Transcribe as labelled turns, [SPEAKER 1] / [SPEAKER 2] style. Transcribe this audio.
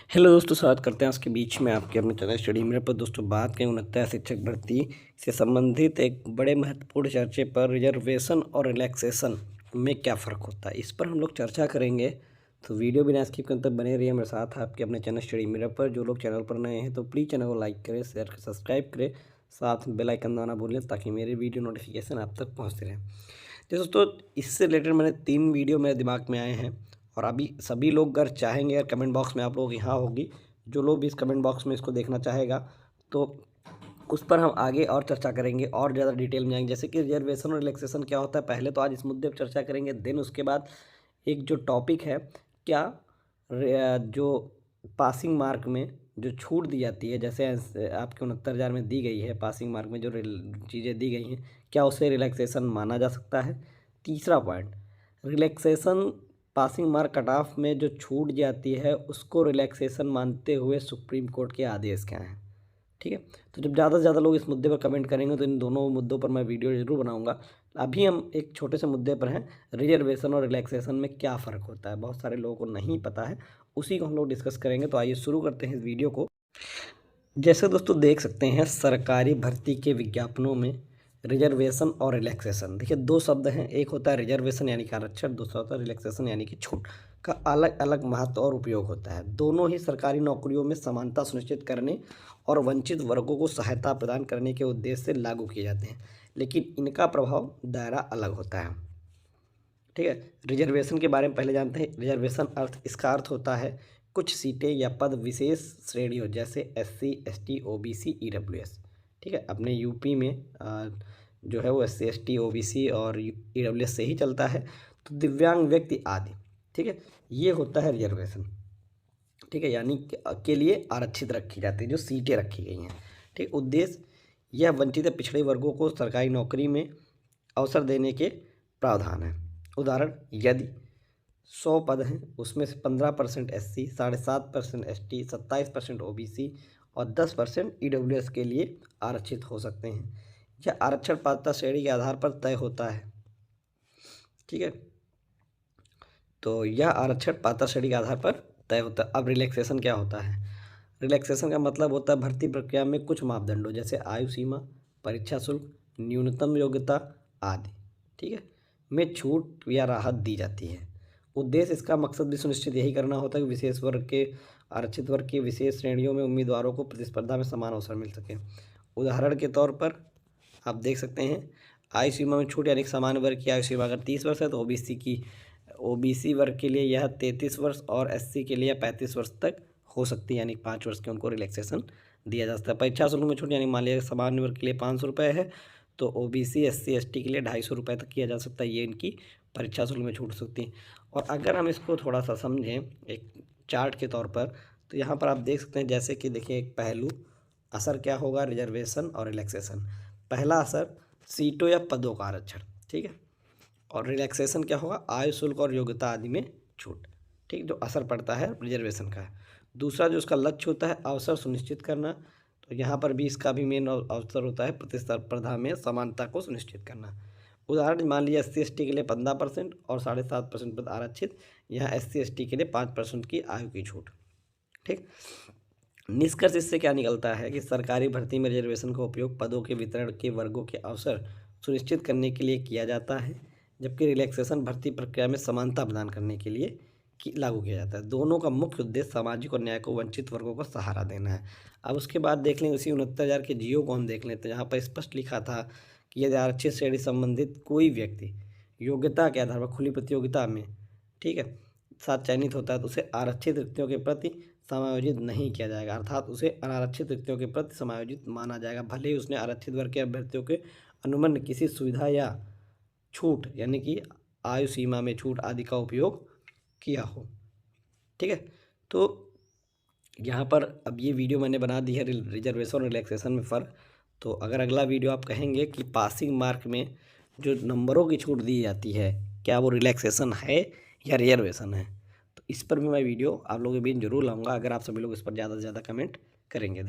[SPEAKER 1] Hello दोस्तों, स्वागत करते हैं उसके बीच में आपके अपने चैनल स्टडी मेरे पर। दोस्तों बात करें 69 शिक्षक भर्ती से संबंधित एक बड़े महत्वपूर्ण चर्चे पर, रिजर्वेशन और रिलैक्सेशन में क्या फ़र्क होता है, इस पर हम लोग चर्चा करेंगे। तो वीडियो बिना स्किप करते बने रहिए मेरे साथ आपके अपने चैनल स्टडी मेरे पर। जो लोग चैनल पर नए हैं तो प्लीज़ चैनल को लाइक करें, शेयर करें, सब्सक्राइब करें, साथ में बेल आइकन दबाना भूलें ताकि मेरी वीडियो नोटिफिकेशन आप तक पहुँचते रहें। तो दोस्तों इससे रिलेटेड मैंने 3 वीडियो मेरे दिमाग में आए हैं और अभी सभी लोग अगर चाहेंगे, अगर कमेंट बॉक्स में आप लोग यहाँ होगी, जो लोग भी इस कमेंट बॉक्स में इसको देखना चाहेगा तो उस पर हम आगे और चर्चा करेंगे और ज़्यादा डिटेल में जाएंगे। जैसे कि रिजर्वेशन और रिलैक्सेशन क्या होता है, पहले तो आज इस मुद्दे पर चर्चा करेंगे। देन उसके बाद एक जो टॉपिक है, क्या जो पासिंग मार्क में जो छूट दी जाती है, जैसे आपके 69,000 में दी गई है, पासिंग मार्क में जो चीज़ें दी गई हैं, क्या उसे रिलैक्सेशन माना जा सकता है। तीसरा point, relaxation passing mark cut off में जो छूट जाती है उसको रिलैक्सेशन मानते हुए सुप्रीम कोर्ट के आदेश क्या हैं। ठीक है, तो जब ज़्यादा से ज़्यादा लोग इस मुद्दे पर कमेंट करेंगे तो इन दोनों मुद्दों पर मैं वीडियो ज़रूर बनाऊंगा। अभी हम एक छोटे से मुद्दे पर हैं, रिजर्वेशन और रिलैक्सेशन में क्या फ़र्क होता है, बहुत सारे लोगों को नहीं पता है, उसी को हम लोग डिस्कस करेंगे। तो आइए शुरू करते हैं इस वीडियो को। जैसे दोस्तों देख सकते हैं, सरकारी भर्ती के विज्ञापनों में रिजर्वेशन और रिलैक्सेशन, देखिए दो शब्द हैं। एक होता है रिजर्वेशन यानी कि आरक्षण, दूसरा होता है रिलैक्सेशन यानी कि छूट। का अलग अलग महत्व और उपयोग होता है। दोनों ही सरकारी नौकरियों में समानता सुनिश्चित करने और वंचित वर्गों को सहायता प्रदान करने के उद्देश्य से लागू किए जाते हैं, लेकिन इनका प्रभाव दायरा अलग होता है। ठीक है, रिजर्वेशन के बारे में पहले जानते हैं। रिजर्वेशन इसका अर्थ होता है कुछ सीटें या पद विशेष श्रेणियों जैसे SC ST OBC EWS। ठीक है, अपने यूपी में जो है वो SC ST OBC और EWS से ही चलता है, तो दिव्यांग व्यक्ति आदि। ठीक है, ये होता है रिजर्वेशन। ठीक है, यानी के लिए आरक्षित रखी जाती है जो सीटें रखी गई हैं। ठीक, उद्देश्य यह वंचित पिछड़े वर्गों को सरकारी नौकरी में अवसर देने के प्रावधान है। उदाहरण, यदि 100 पद हैं उसमें से 15% SC, 7.5% ST, 27% OBC और 10% EWS के लिए आरक्षित हो सकते हैं। यह आरक्षण पात्रता श्रेणी के आधार पर तय होता है। ठीक है, तो यह आरक्षण पात्रता श्रेणी के आधार पर तय होता है। अब रिलैक्सेशन क्या होता है? रिलैक्सेशन का मतलब होता है भर्ती प्रक्रिया में कुछ मापदंडों जैसे आयु सीमा, परीक्षा शुल्क, न्यूनतम योग्यता आदि, ठीक है, में छूट या राहत दी जाती है। उद्देश्य इसका मकसद भी सुनिश्चित यही करना होता है कि विशेष वर्ग के आरक्षित वर्ग की विशेष श्रेणियों में उम्मीदवारों को प्रतिस्पर्धा में समान अवसर मिल सके। उदाहरण के तौर पर आप देख सकते हैं, आयु सीमा में छूट यानी सामान्य वर्ग की आयु सीमा अगर 30 वर्ष है तो ओबीसी वर्ग के लिए यह 33 वर्ष और SC के लिए 35 वर्ष तक हो सकती है, यानी 5 वर्ष के उनको रिलैक्सेशन दिया जा सकता है। परीक्षा शुल्क में छूट यानी मान लिया सामान्य वर्ग के लिए 500 रुपये है तो OBC SC ST के लिए 250 रुपये तक किया जा सकता है, ये इनकी परीक्षा शुल्क में छूट सकती है। और अगर हम इसको थोड़ा सा समझें एक चार्ट के तौर पर, तो यहाँ पर आप देख सकते हैं, जैसे कि देखिए एक पहलू असर क्या होगा रिजर्वेशन और रिलैक्सेशन। पहला असर सीटों या पदों का आरक्षण, ठीक है, और रिलैक्सेशन क्या होगा, आयु शुल्क और योग्यता आदि में छूट। ठीक, जो असर पड़ता है रिजर्वेशन का। दूसरा जो उसका लक्ष्य होता है अवसर सुनिश्चित करना, तो यहाँ पर भी इसका भी मेन अवसर होता है प्रतिस्पर्धा में समानता को सुनिश्चित करना। उदाहरण मान लीजिए SC ST के लिए 15% और 7.5% पद आरक्षित, यहाँ SC ST के लिए 5% की आयु की छूट। ठीक, निष्कर्ष इससे क्या निकलता है कि सरकारी भर्ती में रिजर्वेशन का उपयोग पदों के वितरण के वर्गों के अवसर सुनिश्चित करने के लिए किया जाता है, जबकि रिलैक्सेशन भर्ती प्रक्रिया में समानता प्रदान करने के लिए लागू किया जाता है। दोनों का मुख्य उद्देश्य सामाजिक और न्याय को वंचित वर्गों को सहारा देना है। अब उसके बाद देख लें उसी 69,000 के जियो को हम देख लेते हैं, जहाँ पर स्पष्ट लिखा था कि यदि आरक्षित श्रेणी संबंधित कोई व्यक्ति योग्यता के आधार पर खुली प्रतियोगिता में, ठीक है, साथ चयनित होता है तो उसे आरक्षित रिक्तियों के प्रति समायोजित नहीं किया जाएगा, अर्थात उसे अनारक्षित रिक्तियों के प्रति समायोजित माना जाएगा, भले ही उसने आरक्षित वर्ग के अभ्यर्थियों के अनुबंध किसी सुविधा या छूट यानी कि आयु सीमा में छूट आदि का उपयोग किया हो। ठीक है, तो यहाँ पर अब ये वीडियो मैंने बना दी है रिजर्वेशन और रिलैक्सेशन में फ़र्क। तो अगर अगला वीडियो आप कहेंगे कि पासिंग मार्क में जो नंबरों की छूट दी जाती है, क्या वो रिलैक्सेशन है या रिजर्वेशन है, तो इस पर भी मैं वीडियो आप लोगों के बीच जरूर लाऊंगा, अगर आप सभी लोग इस पर ज़्यादा से ज़्यादा कमेंट करेंगे।